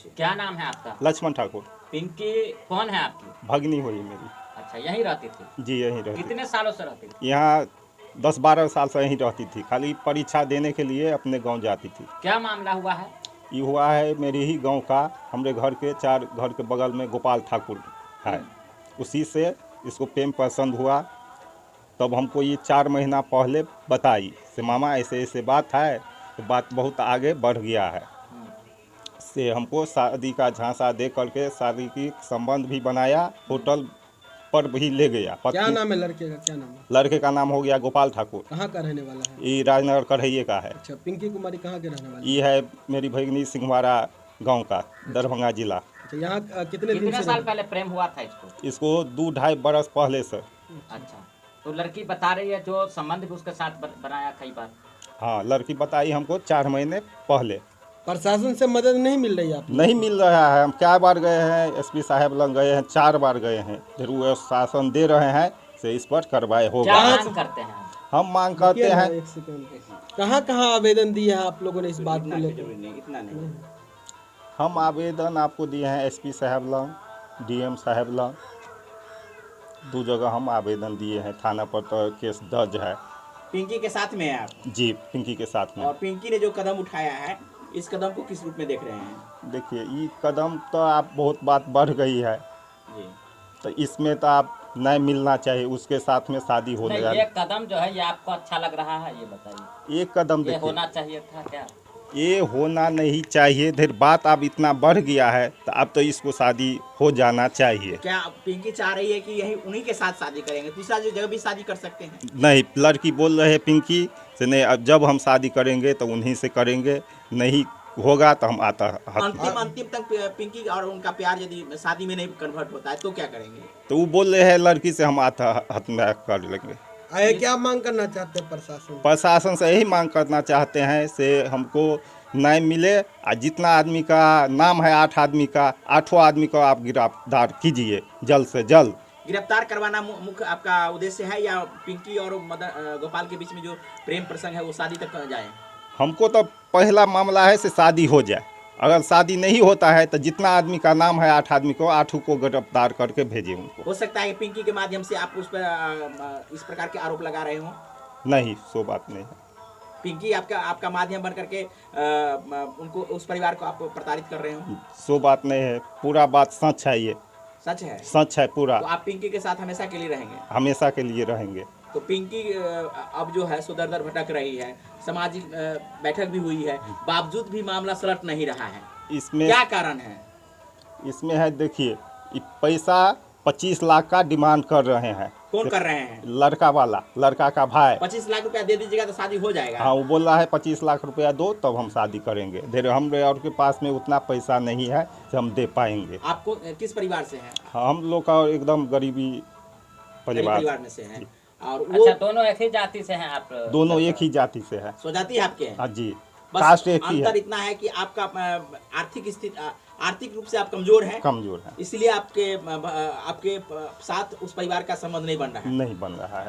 पूछिए। क्या नाम है आपका? लक्ष्मण ठाकुर। पिंकी कौन है आपकी? भगनी हुई मेरी। अच्छा, यहीं रहती थी? जी यहीं रहती। कितने सालों से रहती थी? यहाँ 10-12 साल से यहीं रहती थी, खाली परीक्षा देने के लिए अपने गांव जाती थी। क्या मामला हुआ है? ये हुआ है मेरे ही गांव का, हमारे घर के 4 घर के बगल में गोपाल ठाकुर है, उसी से इसको प्रेम पसंद हुआ। तब हमको ये 4 महीना पहले बताई से मामा ऐसे ऐसे बात है, तो बात बहुत आगे बढ़ गया है। से हमको शादी का झांसा दे करके शादी की संबंध भी बनाया, होटल पर भी ले गया। क्या नाम है लड़के का, क्या नाम है? लड़के का नाम हो गया गोपाल ठाकुर। कहाँ का रहने वाला है? ये राजनगर कढ़ैये का है। अच्छा, पिंकी कुमारी कहाँ के रहने वाली? ये है मेरी भगनी सिंहवाड़ा गांव का, दरभंगा जिला। अच्छा, यहाँ कितने दिन कितने से साल पहले प्रेम हुआ था इसको? इसको 2-2.5 बरस पहले से। अच्छा, तो लड़की बता रही है जो संबंध भी उसके साथ बनाया कई बार। हाँ, लड़की बताई हमको 4 महीने पहले। प्रशासन से मदद नहीं मिल रही आप? नहीं मिल रहा है। हम क्या बार गए हैं, एसपी साहब लग गए हैं, 4 बार गए हैं, फिर वो शासन दे रहे हैं से इस पर कार्रवाई होगा। क्या मांग करते हैं? हम मांग करते हैं, एक सेकंड, कहाँ कहाँ आवेदन दिया है आप लोगों ने इस बात को लेकर? इतना नहीं। हम आवेदन आपको दिए हैं एसपी साहब लग, डीएम साहब लग, 2 जगह हम आवेदन दिए हैं। थाना पर तो केस दर्ज है। पिंकी के साथ में है आप? जी, पिंकी के साथ में। और पिंकी ने जो कदम उठाया है, इस कदम को किस रूप में देख रहे हैं? देखिए, ये कदम तो आप बहुत बात बढ़ गई है, जी। तो इसमें तो आप नहीं मिलना चाहिए, उसके साथ में शादी होने नहीं, वाली। ये कदम जो है ये आपको अच्छा लग रहा है, ये बताइए। एक कदम ये देखिए, होना चाहिए था क्या? ये होना नहीं चाहिए। फिर बात अब इतना बढ़ गया है तो अब तो इसको शादी हो जाना चाहिए। क्या पिंकी चाह रही है कि यही उन्हीं के साथ शादी करेंगे, दूसरा जगह भी शादी कर सकते हैं? नहीं, लड़की बोल रहे हैं पिंकी से नहीं, अब जब हम शादी करेंगे तो उन्हीं से करेंगे, नहीं होगा तो हम अंतिम तक पिंकी और उनका प्यार यदि शादी में नहीं कन्वर्ट होता है तो क्या करेंगे? तो वो बोल रहे हैं लड़की से हम आत्महत्या कर लेंगे। आए क्या मांग करना चाहते हैं प्रशासन? प्रशासन से यही मांग करना चाहते हैं से हमको न्याय मिले, और जितना आदमी का नाम है 8 आदमी का, 8 आदमी को आप गिरफ्तार कीजिए जल्द से जल्द। गिरफ्तार करवाना मुख्य आपका उद्देश्य है, या पिंकी और गोपाल के बीच में जो प्रेम प्रसंग है वो शादी तक जाए? हमको तो पहला मामला है से शादी हो जाए। अगर शादी नहीं होता है तो जितना आदमी का नाम है 8 आदमी को, 8 को गिरफ्तार करके भेजिए उनको। हो सकता है कि पिंकी के माध्यम से आप उस पर इस प्रकार के आरोप लगा रहे हो? नहीं, सो बात नहीं है। पिंकी आपका माध्यम बन करके उनको, उस परिवार को आप प्रताड़ित कर रहे हो? सो बात नहीं है, पूरा बात सच है, ये सच है? सच है पूरा। तो आप पिंकी के साथ हमेशा के लिए रहेंगे? हमेशा के लिए रहेंगे। तो पिंकी अब जो है सो दर भटक रही है, सामाजिक बैठक भी हुई है, बावजूद भी मामला सलट नहीं रहा है, इसमें क्या कारण है? इसमें है, देखिए, ये पैसा 25 लाख का डिमांड कर रहे हैं। कौन कर रहे हैं? लड़का वाला, लड़का का भाई। 25 लाख रुपया दे दीजिएगा तो शादी हो जाएगा? हाँ, वो बोल रहा है 25 लाख रुपया दो तब हम शादी करेंगे। धीरे हम और के पास में उतना पैसा नहीं है कि हम दे पाएंगे। आपको किस परिवार से है? हम लोग का एकदम गरीबी परिवार में से है। और वो अच्छा, दोनों एक ही जाति से हैं आप? दोनों एक ही जाति से है। स्वजाति है आपके? हाँ जी, बस कास्ट एक ही अंतर है। इतना है कि आपका आर्थिक स्थिति, आर्थिक रूप से आप कमजोर हैं, कमजोर है, इसलिए आपके साथ उस परिवार का संबंध नहीं बन रहा है। नहीं बन रहा है।